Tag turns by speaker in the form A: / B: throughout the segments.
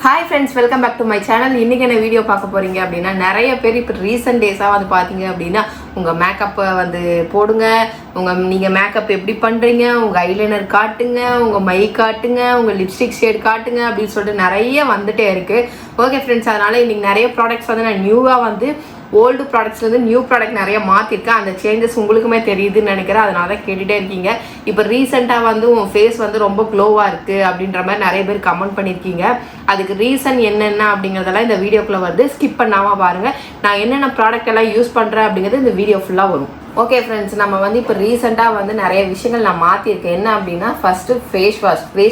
A: Hi friends, welcome back to my channel. இன்றைக்கி என்ன video பார்க்க போகிறீங்க அப்படின்னா, நிறைய பேர் இப்போ ரீசெண்ட் டேஸாக வந்து பார்த்தீங்க அப்படின்னா உங்கள் மேக்கப்பை வந்து போடுங்க, நீங்கள் மேக்கப் எப்படி பண்ணுறீங்க, உங்கள் ஐலைனர் காட்டுங்க, உங்கள் மை காட்டுங்க, உங்கள் லிப்ஸ்டிக் ஷேட் காட்டுங்க அப்படின்னு சொல்லிட்டு நிறைய வந்துட்டே இருக்குது. ஓகே ஃப்ரெண்ட்ஸ், அதனால் இன்றைக்கி நிறைய ப்ராடக்ட்ஸ் வந்து நான் நியூவாக வந்து ஓல்டு ப்ராடக்ட்ஸ்லேருந்து நியூ ப்ராடக்ட் நிறைய மாற்றிருக்கேன். அந்த சேஞ்சஸ் உங்களுக்குமே தெரியுதுன்னு நினைக்கிறேன். அதனால தான் கேட்டுகிட்டே இருக்கீங்க. இப்போ ரீசெண்டாக வந்து உன் ஃபேஸ் வந்து ரொம்ப க்ளோவாக இருக்குது அப்படின்ற மாதிரி நிறைய பேர் கமெண்ட் பண்ணியிருக்கீங்க. அதுக்கு ரீசன் என்னென்ன அப்படிங்கிறதெல்லாம் இந்த வீடியோக்குள்ளே வந்து ஸ்கிப் பண்ணாமல் பாருங்கள். நான் என்னென்ன ப்ராடக்ட் எல்லாம் யூஸ் பண்ணுறேன் அப்படிங்கிறது இந்த வீடியோ ஃபுல்லாக வரும். ஓகே ஃப்ரெண்ட்ஸ், நம்ம வந்து இப்போ ரீசெண்டாக வந்து நிறைய விஷயங்கள் நான் மாற்றிருக்கேன். என்ன அப்படின்னா, ஃபஸ்ட்டு ஃபேஸ்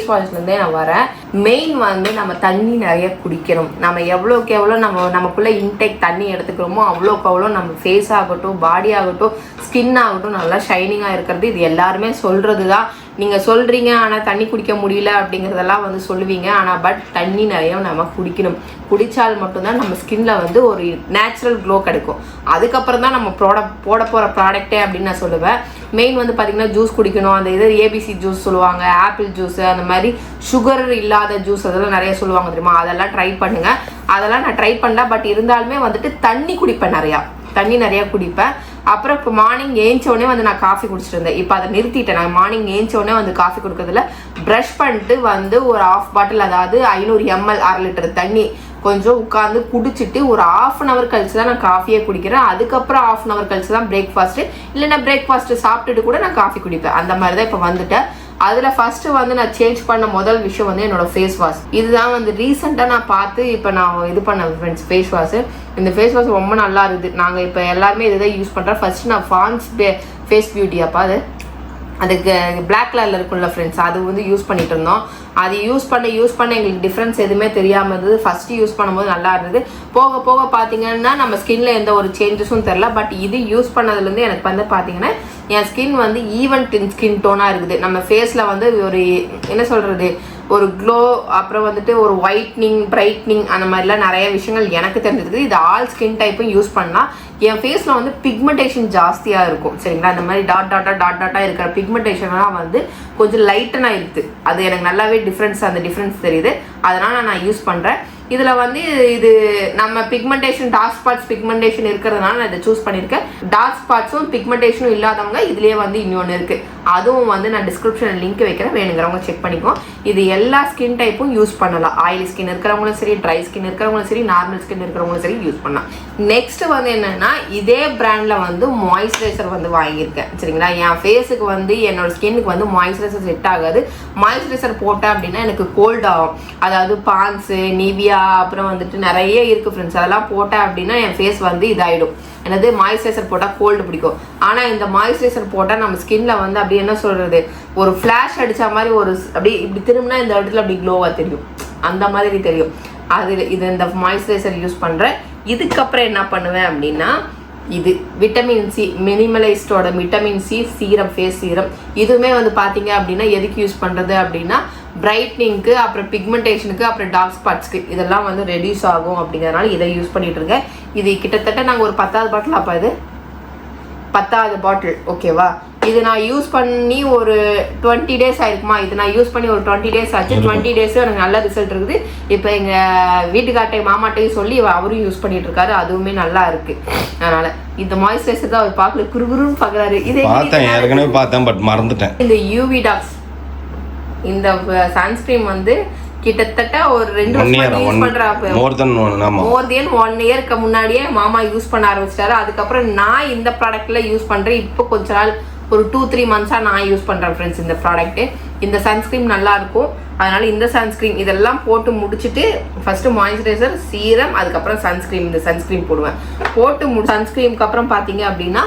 A: வாஷ்லேருந்தே நான் வரேன். மெயின் வந்து நம்ம தண்ணி நிறைய குடிக்கணும். நம்ம எவ்வளோக்கு எவ்வளோ நமக்குள்ளே இன்டேக் தண்ணி எடுத்துக்கிறோமோ அவ்வளோக்கு அவ்வளோ நம்ம ஃபேஸ் ஆகட்டும், பாடி ஆகட்டும், ஸ்கின் ஆகட்டும் நல்லா ஷைனிங்காக இருக்கிறது. இது எல்லாருமே சொல்கிறது தான். நீங்கள் சொல்கிறீங்க, ஆனால் தண்ணி குடிக்க முடியல அப்படிங்கிறதெல்லாம் வந்து சொல்லுவீங்க. ஆனால் பட் தண்ணி நிறைய நம்ம குடிக்கணும். குடித்தால் மட்டும்தான் நம்ம ஸ்கின்ல வந்து ஒரு நேச்சுரல் க்ளோ கிடைக்கும். அதுக்கப்புறம் தான் நம்ம போட போகிற ப்ராடக்டே அப்படின்னு நான் சொல்லுவேன். மெயின் வந்து பார்த்திங்கன்னா ஜூஸ் குடிக்கணும். அந்த இது ஏபிசி ஜூஸ் சொல்லுவாங்க, ஆப்பிள் ஜூஸு, அந்த மாதிரி சுகர் இல்லாத ஜூஸ் அதெல்லாம் நிறைய சொல்லுவாங்க தெரியுமா. அதெல்லாம் ட்ரை பண்ணுங்கள். அதெல்லாம் நான் ட்ரை பண்ணல. பட் இருந்தாலுமே வந்துட்டு தண்ணி குடிப்பேன், தண்ணி நிறையா குடிப்பேன். அப்புறம் இப்போ மார்னிங் ஏஞ்சோடனே வந்து நான் காஃபி குடிச்சிட்டு இருந்தேன். இப்போ அதை நிறுத்திட்டேன். நான் மார்னிங் ஏஞ்சோடனே வந்து காஃபி கொடுக்கறதில்ல. ப்ரஷ் பண்ணிட்டு வந்து ஒரு 1/2 பாட்டில், அதாவது 500 ml 1/2 லிட்டர் தண்ணி கொஞ்சம் உட்காந்து குடிச்சிட்டு ஒரு 1/2 hour கழிச்சு தான் நான் காஃபியே குடிக்கிறேன். அதுக்கப்புறம் 1/2 hour கழிச்சு தான் பிரேக்ஃபாஸ்ட்டு, இல்லைன்னா பிரேக்ஃபாஸ்ட்டு சாப்பிட்டுட்டு கூட நான் காஃபி குடிப்பேன். அந்த மாதிரி தான் இப்போ வந்துட்டேன். அதில் ஃபஸ்ட்டு வந்து நான் சேஞ்ச் பண்ண முதல் விஷயம் வந்து என்னோட ஃபேஸ் வாஷ். இதுதான் வந்து ரீசெண்டாக நான் பார்த்து இப்போ நான் இது பண்ணேன் ஃப்ரெண்ட்ஸ். ஃபேஸ் வாஷு, இந்த ஃபேஸ் வாஷ் ரொம்ப நல்லா இருக்குது. நாங்கள் இப்போ எல்லாருமே இதுதான் யூஸ் பண்ணுறோம். ஃபஸ்ட்டு நான் ஃபான்ஸ் ஃபேஸ் பியூட்டி அப்போ அதுக்கு பிளாக் கலரில் இருக்கும்ல ஃப்ரெண்ட்ஸ், அது வந்து யூஸ் பண்ணிட்டு இருந்தோம். அது யூஸ் பண்ண எங்களுக்கு டிஃப்ரென்ஸ் எதுவுமே தெரியாமல் இருந்தது. ஃபஸ்ட்டு யூஸ் பண்ணும்போது நல்லா இருந்தது. போக போக பார்த்தீங்கன்னா நம்ம ஸ்கின்ல எந்த ஒரு சேஞ்சஸும் தெரில. பட் இது யூஸ் பண்ணதுலேருந்து எனக்கு வந்து பார்த்தீங்கன்னா என் ஸ்கின் வந்து ஈவன் ஸ்கின் டோனாக இருக்குது. நம்ம ஃபேஸில் வந்து ஒரு என்ன சொல்கிறது, ஒரு க்ளோ, அப்புறம் வந்துட்டு ஒரு ஒயிட்னிங், பிரைட்னிங், அந்த மாதிரிலாம் நிறைய விஷயங்கள் எனக்கு தெரிஞ்சிருக்குது. இது ஆல் ஸ்கின் டைப்பும் யூஸ் பண்ணலாம். என் ஃபேஸில் வந்து பிக்மெண்டேஷன் ஜாஸ்தியாக இருக்கும் சரிங்களா. அந்த மாதிரி டாட்டாக இருக்கிற பிக்மெண்டேஷன்லாம் வந்து கொஞ்சம் லைட்டனாக இருக்குது. அது எனக்கு நல்லாவே அந்த டிஃப்ரென்ஸ் தெரியுது. அதனால் நான் யூஸ் பண்ணுறேன். இதில் வந்து இது நம்ம பிக்மெண்டேஷன், டார்க் ஸ்பாட்ஸ் பிக்மெண்டேஷன் இருக்கிறதுனால நான் இதை சூஸ் பண்ணியிருக்கேன். டார்க் ஸ்பாட்ஸும் பிக்மெண்டேஷனும் இல்லாதவங்க இதுலேயே வந்து இன்னொன்று இருக்குது. அதுவும் வந்து நான் டிஸ்கிரிப்ஷனில் லிங்க் வைக்கிறேன், வேணுங்கிறவங்க செக் பண்ணிக்கோ. இது எல்லா ஸ்கின் டைப்பும் யூஸ் பண்ணலாம். ஆயிலி ஸ்கின் இருக்கிறவங்களும் சரி, ட்ரை ஸ்கின் இருக்கிறவங்களும் சரி, நார்மல் ஸ்கின் இருக்கிறவங்களும் சரி யூஸ் பண்ணலாம். நெக்ஸ்ட் வந்து என்னென்னா, இதே பிராண்டில் வந்து மாய்ஸ்சரைசர் வந்து வாங்கியிருக்கேன் சரிங்களா. என் ஃபேஸுக்கு வந்து என்னோட ஸ்கின்னுக்கு வந்து மாய்ஸ்சரைசர் செட் ஆகாது. மாய்ஸ்சரைசர் போட்டேன் அப்படின்னா எனக்கு கோல்ட் ஆகும். அதாவது பான்ஸு, நிவியா, அப்புறம் வந்துட்டு நிறைய இருக்குது ஃப்ரெண்ட்ஸ். அதெல்லாம் போட்டேன் அப்படின்னா என் ஃபேஸ் வந்து இதாகிடும். எனது மாய்ஸ்சரைசர் போட்டால் கோல்டு பிடிக்கும். ஆனால் இந்த மாய்ஸ்சரைசர் போட்டால் நம்ம ஸ்கின்ல வந்து அப்படி என்ன சொல்கிறது, ஒரு ஃப்ளாஷ் அடித்த மாதிரி ஒரு அப்படி இப்படி திரும்பினா இந்த இடத்துல அப்படி க்ளோவாக தெரியும், அந்த மாதிரி தெரியும். இந்த மாய்ஸ்சரைசர் யூஸ் பண்ணுறேன். இதுக்கப்புறம் என்ன பண்ணுவேன் அப்படின்னா, இது விட்டமின் சி, மினிமலைஸ்டோட vitamin C serum, face serum. இதுவுமே வந்து பார்த்தீங்க அப்படின்னா எதுக்கு யூஸ் பண்ணுறது அப்படின்னா, பிரைட்னிங்க்கு, அப்புறம் பிக்மெண்டேஷனுக்கு, அப்புறம் டார்க் ஸ்பாட்ஸ்க்கு இதெல்லாம் வந்து ரெடியூஸ் ஆகும் அப்படிங்கிறதுனால இதை யூஸ் பண்ணிட்டு இருக்கேன். இது கிட்டத்தட்ட நாங்கள் ஒரு 10வது பாட்டில், அப்போ இது 10வது பாட்டில் ஓகேவா. இது நான் யூஸ் பண்ணி ஒரு 20 days ஆயிருக்குமா. இது நான் யூஸ் பண்ணி ஒரு 20 days ஆச்சு. 20 days எனக்கு நல்ல ரிசல்ட் இருக்குது. இப்போ எங்கள் வீட்டுக்காட்டையும் மாமாட்டையும் சொல்லி அவரும் யூஸ் பண்ணிட்டு இருக்காரு. அதுவுமே நல்லா இருக்கு. அதனால இந்த மாய்ஸ்சரைசர் தான் அவர் பார்க்கல, குறுகுறுன்னு பார்க்குறாரு. இதை
B: ஏற்கனவே பார்த்தேன், பட் மறந்துட்டேன்.
A: இந்த யூவி டாக்ஸ் இந்த சன்ஸ்கிரீம் வந்து கிட்டத்தட்ட ஒரு 2 வருஷம் யூஸ் பண்றாங்க. மோர் தென் 1 இயருக்கு முன்னாடியே மாமா யூஸ் பண்ண ஆரம்பிச்சிட்டாரு. அதுக்கப்புறம் நான் இந்த ப்ராடக்ட்ல யூஸ் பண்றேன். இப்போ கொஞ்ச நாள் ஒரு 2-3 months நான் யூஸ் பண்றேன் ஃப்ரெண்ட்ஸ் இந்த ப்ராடக்ட். இந்த சன்ஸ்கிரீம் நல்லா இருக்கும். அதனால இந்த சன்ஸ்கிரீம் இதெல்லாம் போட்டு முடிச்சுட்டு ஃபர்ஸ்ட் மாய்ஸ்சரைசர், சீரம், அதுக்கப்புறம் சன்ஸ்கிரீம். இந்த சன்ஸ்கிரீம் போடுவேன். போட்டு சன்ஸ்கிரீமுக்கு அப்புறம் பார்த்தீங்க அப்படின்னா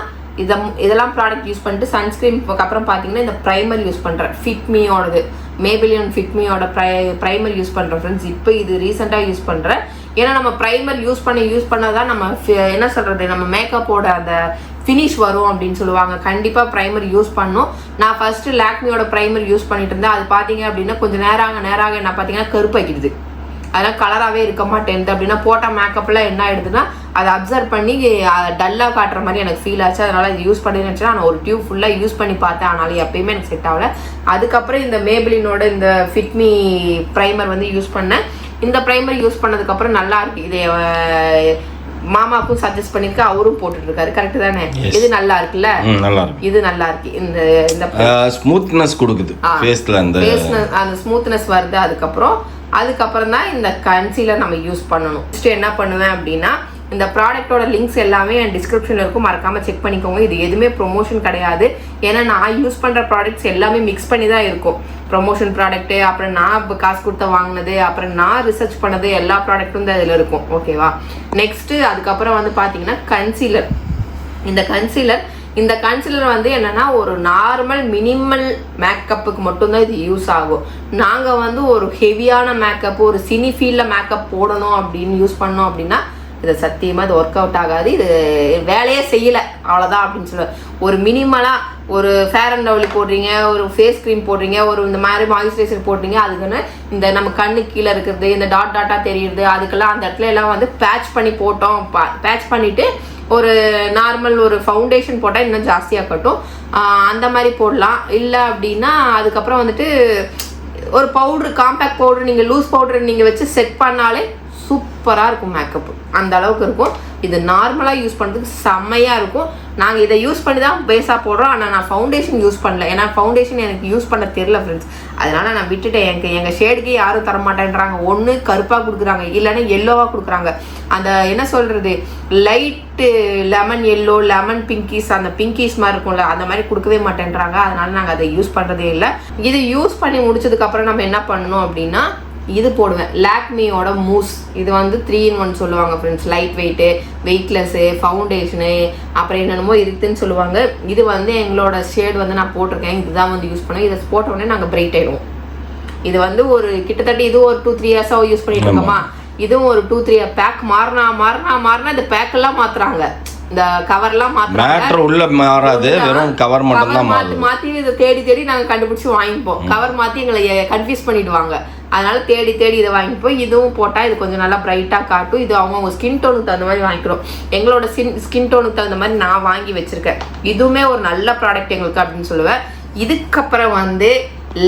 A: இதெல்லாம் ப்ராடக்ட் யூஸ் பண்ணிட்டு சன்ஸ்கிரீமுக்கு அப்புறம் பார்த்தீங்கன்னா இந்த ப்ரைமர் யூஸ் பண்ணுறேன். ஃபிட்மியோடது, மேபிலியன் ஃபிட்மியோட ப்ரைமர் யூஸ் பண்ணுறேன் ஃப்ரெண்ட்ஸ். இப்போ இது ரீசெண்டாக யூஸ் பண்ணுறேன். ஏன்னா நம்ம ப்ரைமர் யூஸ் பண்ணாதான் நம்ம என்ன சொல்கிறது, நம்ம மேக்கப்போட அந்த ஃபினிஷ் வரும் அப்படின்னு சொல்லுவாங்க. கண்டிப்பாக ப்ரைமர் யூஸ் பண்ணணும். நான் ஃபஸ்ட்டு லாக்மியோட ப்ரைமர் யூஸ் பண்ணிட்டு இருந்தேன். அது பார்த்தீங்க அப்படின்னா கொஞ்சம் நேராக என்ன பார்த்தீங்கன்னா கருப்பாக்கிடுது. அதெல்லாம் கலராகவே இருக்க மாட்டேன் அப்படின்னா போட்ட மேக்கப்லாம் என்ன ஆயிடுதுன்னா அதை அப்சர்வ் பண்ணி டல்லாக காட்டுற மாதிரி எனக்கு ஃபீல் ஆச்சு. அதனால் இது யூஸ் பண்ணிருந்துச்சுன்னா நான் ஒரு டியூப் ஃபுல்லாக யூஸ் பண்ணி பார்த்தேன். ஆனாலும் எப்பயுமே எனக்கு செட் ஆகலை. அதுக்கப்புறம் இந்த மேபிலினோட இந்த ஃபிட்மி ப்ரைமர் வந்து யூஸ் பண்ணேன். இந்த ப்ரைமர் யூஸ் பண்ணதுக்கப்புறம் நல்லா இருக்கு. இது மாமாக்கும் சஜஸ்ட் பண்ணிருக்கு, அவரும் போட்டுட்டு இருக்காரு. கரெக்ட் தானே? இது நல்லா இருக்குல்ல?
B: நல்லா இருக்கு.
A: இது நல்லா இருக்கு. இந்த இந்த
B: ஸ்மூத்னஸ் கொடுக்குது ஃபேஸ்ல,
A: அந்த ஸ்மூத்னஸ் வருது. அதுக்கப்புறம் தான் இந்த கன்சீலர் நம்ம யூஸ் பண்ணணும். ஃபர்ஸ்ட் என்ன பண்ணுவேன் அப்படின்னா, இந்த ப்ராடக்ட்டோட லிங்க்ஸ் எல்லாமே என் டிஸ்கிரிப்ஷனில் இருக்கும், மறக்காமல் செக் பண்ணிக்கோங்க. இது எதுவுமே ப்ரொமோஷன் கிடையாது. ஏன்னா நான் யூஸ் பண்ணுற ப்ராடக்ட்ஸ் எல்லாமே மிக்ஸ் பண்ணி தான் இருக்கும். ப்ரொமோஷன் ப்ராடக்ட்டு, அப்புறம் நான் இப்போ காசு கொடுத்து வாங்கினது, அப்புறம் நான் ரிசர்ச் பண்ணது, எல்லா ப்ராடக்ட்டும் தான் இதில் இருக்கும். ஓகேவா? நெக்ஸ்ட்டு அதுக்கப்புறம் வந்து பார்த்தீங்கன்னா கன்சீலர். இந்த கன்சீலர் வந்து என்னன்னா ஒரு நார்மல் மினிமல் மேக்கப்புக்கு மட்டும்தான் இது யூஸ் ஆகும். நாங்கள் வந்து ஒரு ஹெவியான மேக்கப், ஒரு சினி ஃபீல்டில் மேக்கப் போடணும் அப்படின்னு யூஸ் பண்ணோம் அப்படின்னா இது சத்தியமாக இது ஒர்க் அவுட் ஆகாது. இது வேலையே செய்யலை அவ்வளோதான் அப்படின்னு சொல்லுவேன். ஒரு மினிமலாக ஒரு ஃபேர் அண்ட் லவ்லி போடுறீங்க, ஒரு ஃபேஸ் க்ரீம் போடுறீங்க, ஒரு இந்த மாதிரி மாய்ஸ்சரைசர் போடுறீங்க, அதுக்குன்னு இந்த நம்ம கண்ணு கீழே இருக்கிறது, இந்த டாட்டா தெரியுது, அதுக்கெல்லாம் அந்த இடத்துல எல்லாம் வந்து பேட்ச் பண்ணி போட்டோம். பேட்ச் பண்ணிவிட்டு ஒரு நார்மல் ஒரு ஃபவுண்டேஷன் போட்டால் இன்னும் ஜாஸ்தியாக கட்டும். அந்த மாதிரி போடலாம். இல்லை அப்படின்னா அதுக்கப்புறம் வந்துட்டு ஒரு பவுட்ரு, காம்பேக்ட் பவுட்ரு, நீங்கள் லூஸ் பவுட்ரு நீங்கள் வச்சு செட் பண்ணாலே சூப்பராக இருக்கும் மேக்கப். அந்த அளவுக்கு இருக்கும். இது நார்மலாக யூஸ் பண்ணுறதுக்கு செம்மையாக இருக்கும். நாங்கள் இதை யூஸ் பண்ணி தான் பேஸாக போடுறோம். ஆனால் நான் ஃபவுண்டேஷன் யூஸ் பண்ணல. ஏன்னா ஃபவுண்டேஷன் எனக்கு யூஸ் பண்ண தெரியல ஃப்ரெண்ட்ஸ். அதனால் நான் விட்டுட்டேன். எங்கள் ஷேடுக்கு யாரும் தரமாட்டேன்றாங்க. ஒன்று கருப்பாக கொடுக்குறாங்க, இல்லைன்னா எல்லோவாக கொடுக்குறாங்க. அந்த என்ன சொல்கிறது, light lemon yellow, lemon Pinky's, அந்த பிங்கிஸ் மாதிரி இருக்கும்ல, அந்த மாதிரி கொடுக்கவே மாட்டேன்றாங்க. அதனால் நாங்கள் அதை யூஸ் பண்ணுறதே இல்லை. இது யூஸ் பண்ணி முடிச்சதுக்கப்புறம் நம்ம என்ன பண்ணணும் அப்படின்னா, இது போடுவேன், லாக்மியோட மூஸ். இது வந்து 3 in 1 சொல்லுவாங்க friends. Light weight, weightless, foundation, அப்புறம் என்னென்னமோ இருக்குதுன்னு சொல்லுவாங்க. இது வந்து எங்களோட ஷேட் வந்து நான் போட்டிருக்கேன். இதுதான் வந்து யூஸ் பண்ணுவேன். இதை போட்ட உடனே நாங்கள் பிரைட் ஆகிடுவோம். இது வந்து ஒரு கிட்டத்தட்ட இது ஒரு 2-3 இயர்ஸாக யூஸ் பண்ணிட்டு இருக்கோமா. இதுவும் ஒரு 2-3 பேக் மாறினா இந்த பேக்கெல்லாம் மாற்றுறாங்க. இந்த கவர்லாம் மாத்துறாங்க.
B: உள்ள மாறாது, வெறும் கவர் மட்டும் தான்
A: மாத்தி இதை தேடி நாங்க கண்டுபிடிச்சு வாங்கிப்போம். கவர் மாத்தி எங்களை கன்ஃபியூஸ் பண்ணிடுவாங்க. அதனால தேடி இதை வாங்கிப்போம். இதுவும் போட்டா இது கொஞ்சம் நல்லா பிரைட்டா காட்டும். இது அவங்க ஸ்கின் டோனுக்கு தகுந்த மாதிரி வாங்கிக்கிறோம். எங்களோட ஸ்கின் டோனுக்கு தகுந்த மாதிரி நான் வாங்கி வச்சிருக்கேன். இதுவுமே ஒரு நல்ல ப்ராடக்ட் எங்களுக்கு அப்படின்னு சொல்லுவேன். இதுக்கப்புறம் வந்து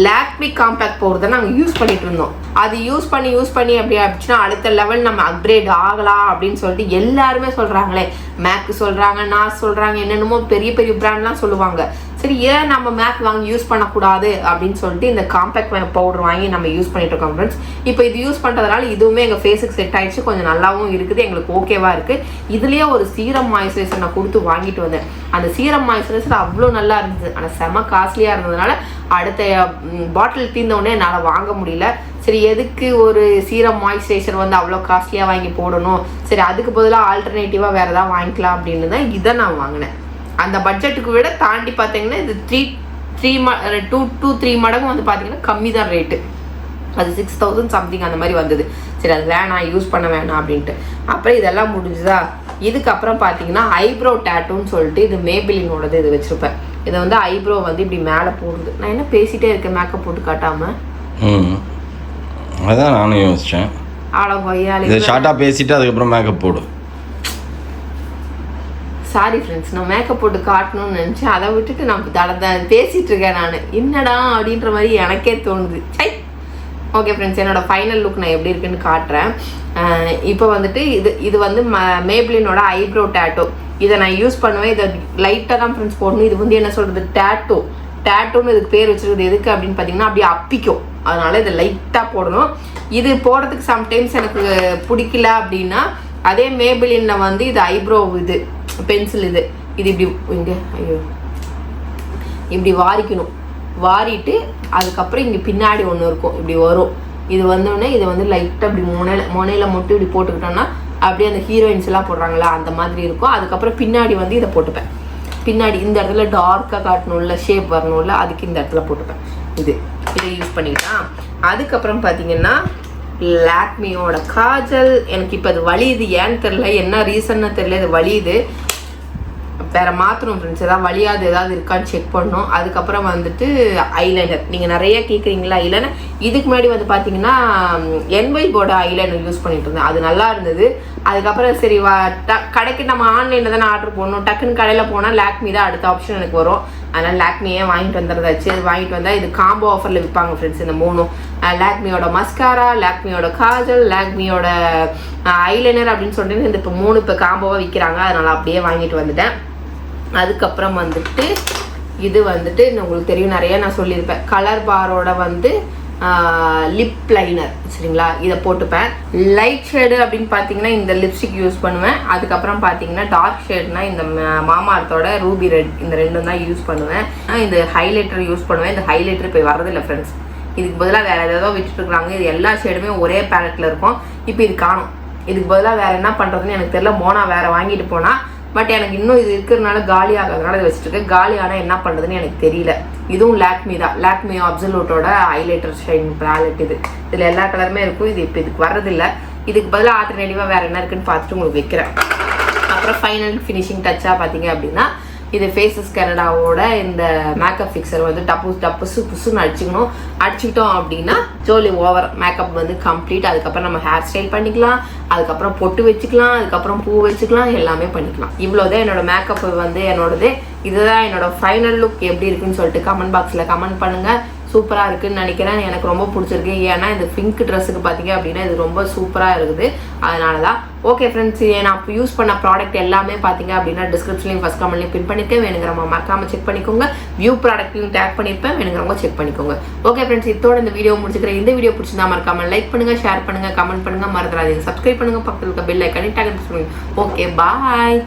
A: லாக்மி காம்பேக்ட் பவுடர் நாங்கள் யூஸ் பண்ணிட்டு இருந்தோம். அது யூஸ் பண்ணி அப்படி ஆயிடுச்சுன்னா அடுத்த லெவல் நம்ம அப்கிரேட் ஆகலாம் அப்படின்னு சொல்லிட்டு எல்லாருமே சொல்கிறாங்களே. மேக்கு சொல்கிறாங்க, நான் சொல்கிறாங்க, என்னென்னமோ பெரிய பிராண்ட்லாம் சொல்லுவாங்க. சரி, ஏன் நம்ம மேக் வாங்கி யூஸ் பண்ணக்கூடாது அப்படின்னு சொல்லிட்டு இந்த காம்பேக்ட் பவுடர் வாங்கி நம்ம யூஸ் பண்ணிட்டு இருக்கோம் ஃப்ரெண்ட்ஸ். இப்போ இது யூஸ் பண்ணுறதுனால இதுவுமே எங்கள் ஃபேஸுக்கு செட் ஆகிடுச்சு. கொஞ்சம் நல்லாவும் இருக்குது, எங்களுக்கு ஓகேவா இருக்குது. இதுலேயே ஒரு சீரம் மாய்ஸ்சரைசர் நான் கொடுத்து வாங்கிட்டு வந்தேன். அந்த சீரம் மாய்ஸ்சரைசர் அவ்வளோ நல்லா இருந்தது. ஆனால் செம காஸ்ட்லியாக இருந்ததுனால அடுத்த பாட்டில் தீர்ந்தவுடனே என்னால் வாங்க முடியல. சரி, எதுக்கு ஒரு சீரம் மாய்ஸ்சரைசர் வந்து அவ்வளோ காஸ்ட்லியாக வாங்கி போடணும், சரி அதுக்கு பதிலாக ஆல்டர்னேட்டிவாக வேறு ஏதாவது வாங்கிக்கலாம் அப்படின்னு தான் இதை நான் வாங்கினேன். அந்த பட்ஜெட்டுக்கு விட தாண்டி பார்த்தீங்கன்னா இது 2-3 மடங்கு வந்து பார்த்தீங்கன்னா கம்மி தான் ரேட்டு. அது 6000 சம்திங் அந்த மாதிரி வந்தது. சரி, அது வேணாம், யூஸ் பண்ண வேணாம் அப்படின்ட்டு. அப்புறம் இதெல்லாம் முடிஞ்சுதா. இதுக்கப்புறம் பார்த்தீங்கன்னா ஐப்ரோ டேட்டூன்னு சொல்லிட்டு இது மேபிலினோடது இது வச்சுருப்பேன். இதை வந்து ஐப்ரோ வந்து இப்படி மேலே போடுறது. நான் என்ன பேசிகிட்டே இருக்கேன் மேக்கப் போட்டு காட்டாமல்.
B: அதான் நானும் யோசித்தேன்.
A: ஆளை
B: ஷார்ட்டாக பேசிட்டு அதுக்கப்புறம் மேக்கப் போடு.
A: சாரி ஃப்ரெண்ட்ஸ், நான் மேக்கப் போட்டு காட்டணும்னு நினச்சேன். அதை விட்டுட்டு நான் பேசிகிட்டு இருக்கேன். நான் என்னடா அப்படின்ற மாதிரி எனக்கே தோணுது. சை, ஓகே ஃப்ரெண்ட்ஸ், என்னோட ஃபைனல் லுக் நான் எப்படி இருக்குன்னு காட்டுறேன். இப்போ வந்துட்டு இது வந்து மேபிலினோட ஐப்ரோ டேட்டோ. இதை நான் யூஸ் பண்ணுவேன். இதை லைட்டாக தான் ஃப்ரெண்ட்ஸ் போடணும். இது வந்து என்ன சொல்கிறது, டேட்டோன்னு இதுக்கு பேர் வச்சுருக்குது. எதுக்கு அப்படின்னு பார்த்தீங்கன்னா அப்படியே அப்பிக்கும். அதனால் இதை லைட்டாக போடணும். இது போடுறதுக்கு சம்டைம்ஸ் எனக்கு பிடிக்கல அப்படின்னா அதே மேபிலினில் வந்து இது ஐப்ரோ இது பென்சில் இது இப்படி இங்கே இப்படி வாரிக்கணும். வாரிட்டு அதுக்கப்புறம் இங்கே பின்னாடி ஒன்று இருக்கும், இப்படி வரும். இது வந்தோடனே இதை வந்து லைட்டாக இப்படி முனையில் மட்டும் இப்படி போட்டுக்கிட்டோம்னா அப்படியே அந்த ஹீரோயின்ஸ் எல்லாம் போடுறாங்களா அந்த மாதிரி இருக்கும். அதுக்கப்புறம் பின்னாடி வந்து இதை போட்டுப்பேன். பின்னாடி இந்த இடத்துல டார்க்காக காட்டணும்ல, ஷேப் வரணும்ல, அதுக்கு இந்த இடத்துல போட்டுப்பேன். இதை யூஸ் பண்ணிக்கிட்டான். அதுக்கப்புறம் பார்த்தீங்கன்னா லாக்மியோட காஜல். எனக்கு இப்போ அது வலியுது, ஏன்னு தெரில, என்ன ரீசன்னு தெரில, இது வலியுது. வேறு மாற்றணும் ஃப்ரெண்ட்ஸ். ஏதாவது வழியாது ஏதாவது இருக்கான்னு செக் பண்ணணும். அதுக்கப்புறம் வந்துட்டு ஐலைனர். நீங்கள் நிறைய கேட்குறீங்களா ஐலைனர். இதுக்கு முன்னாடி வந்து பார்த்தீங்கன்னா NYபோட ஐலைனர் யூஸ் பண்ணிட்டு இருந்தேன். அது நல்லா இருந்தது. அதுக்கப்புறம் சரி கடைக்கு நம்ம ஆன்லைனில் தானே ஆர்டர் பண்ணணும். டக்குன்னு கடையில் போனால் லாக்மி தான் அடுத்த ஆப்ஷன் எனக்கு வரும். அதனால் லாக்மியே வாங்கிட்டு வந்துடுதாச்சு. அது வாங்கிட்டு வந்தால் இது காம்போ ஆஃபரில் விற்பாங்க ஃப்ரெண்ட்ஸ். இந்த 3 லாக்மியோட மஸ்காரா, லாக்மியோட காஜல், லாக்மியோட ஐலைனர் அப்படின்னு சொல்லிட்டு இந்த இப்போ 3 இப்போ காம்போவாக விற்கிறாங்க. அதனால் அப்படியே வாங்கிட்டு வந்துட்டேன். அதுக்கப்புறம் வந்துட்டு இது வந்துட்டு உங்களுக்கு தெரியும், நிறைய நான் சொல்லியிருப்பேன். கலர் பாரோட வந்து லிப் லைனர் சரிங்களா, இதை போட்டுப்பேன். லைட் ஷேடு அப்படின்னு பார்த்தீங்கன்னா இந்த லிப்ஸ்டிக் யூஸ் பண்ணுவேன். அதுக்கப்புறம் பார்த்தீங்கன்னா டார்க் ஷேட்னா இந்த மாமார்த்தோட ரூபி ரெட், இந்த ரெண்டும் தான் யூஸ் பண்ணுவேன். இந்த ஹைலைட்டர் யூஸ் பண்ணுவேன். இந்த ஹைலைட்டர் இப்போ வரதில்லை ஃப்ரெண்ட்ஸ். இதுக்கு பதிலாக வேறு ஏதோ விட்டுருக்குறாங்க. இது எல்லா ஷேடுமே ஒரே பேலட்டில் இருக்கும். இப்போ இது காணும். இதுக்கு பதிலாக வேறு என்ன பண்ணுறதுன்னு எனக்கு தெரியல. மோனா வேறு வாங்கிட்டு போனால், பட் எனக்கு இன்னும் இது இருக்கிறதுனால காலி ஆகாதனால இதை வச்சுருக்கேன். காலியான என்ன பண்ணுறதுன்னு எனக்கு தெரியல. இதுவும் லாக்மி தான். லாக்மி அப்சல்யூட்டோட ஹைலைட்டர் ஷைன் பேலட். இதில் எல்லா கலருமே இருக்கும். இது இப்போ இதுக்கு வர்றதில்லை. இதுக்கு பதிலாக ஆல்டர்னேட்டிவாக வேறு என்ன இருக்குன்னு பார்த்துட்டு உங்களுக்கு வைக்கிறேன். அப்புறம் ஃபைனல் ஃபினிஷிங் டச்சாக பார்த்தீங்க அப்படின்னா இது ஃபேஸஸ் கனடாவோட இந்த மேக்கப் ஃபிக்சர் வந்து புசுன்னு அடிச்சுக்கணும். அடிச்சுக்கிட்டோம் அப்படின்னா ஜோலி ஓவர் மேக்கப் வந்து கம்ப்ளீட். அதுக்கப்புறம் நம்ம ஹேர் ஸ்டைல் பண்ணிக்கலாம். அதுக்கப்புறம் பொட்டு வச்சுக்கலாம். அதுக்கப்புறம் பூ வச்சுக்கலாம். எல்லாமே பண்ணிக்கலாம். இவ்வளோதான் என்னோட மேக்கப் வந்து என்னோடது. இதுதான் என்னோட ஃபைனல் லுக். எப்படி இருக்குன்னு சொல்லிட்டு கமெண்ட் பாக்ஸில் கமெண்ட் பண்ணுங்கள். சூப்பராக இருக்குதுன்னு நினைக்கிறேன். எனக்கு ரொம்ப பிடிச்சிருக்கு. ஏன்னா இந்த பிங்க் ட்ரெஸ்ஸுக்கு பார்த்தீங்க அப்படின்னா இது ரொம்ப சூப்பராக இருக்குது. அதனால தான். ஓகே ஃப்ரெண்ட்ஸ், நான் இப்போ யூஸ் பண்ண ப்ராடக்ட் எல்லாமே பார்த்தீங்க அப்படின்னா டிஸ்கிரிப்ஷன்லையும் ஃபஸ்ட் கமெண்ட்லையும் பின் பண்ணியிருக்கேன். வேணுங்கிறவங்க மறக்காமல் செக் பண்ணிக்கோங்க. வியூ ப்ராடக்ட்லையும் டேக் பண்ணியிருப்பேன். வேணுங்கிறவங்க செக் பண்ணிக்கோங்க. ஓகே ஃப்ரெண்ட்ஸ், இதோட இந்த வீடியோ முடிச்சுக்கிறேன். இந்த வீடியோ பிடிச்சிருந்தா மறக்காமல் லைக் பண்ணுங்கள், ஷேர் பண்ணுங்கள், கமெண்ட் பண்ணுங்கள், மறந்துடாதீங்க. சப்ஸ்கிரைப் பண்ணுங்கள். பக்கத்தில் இருக்க பெல் ஐக்கானை டேக் பண்ணுங்க. ஓகே, பாய்.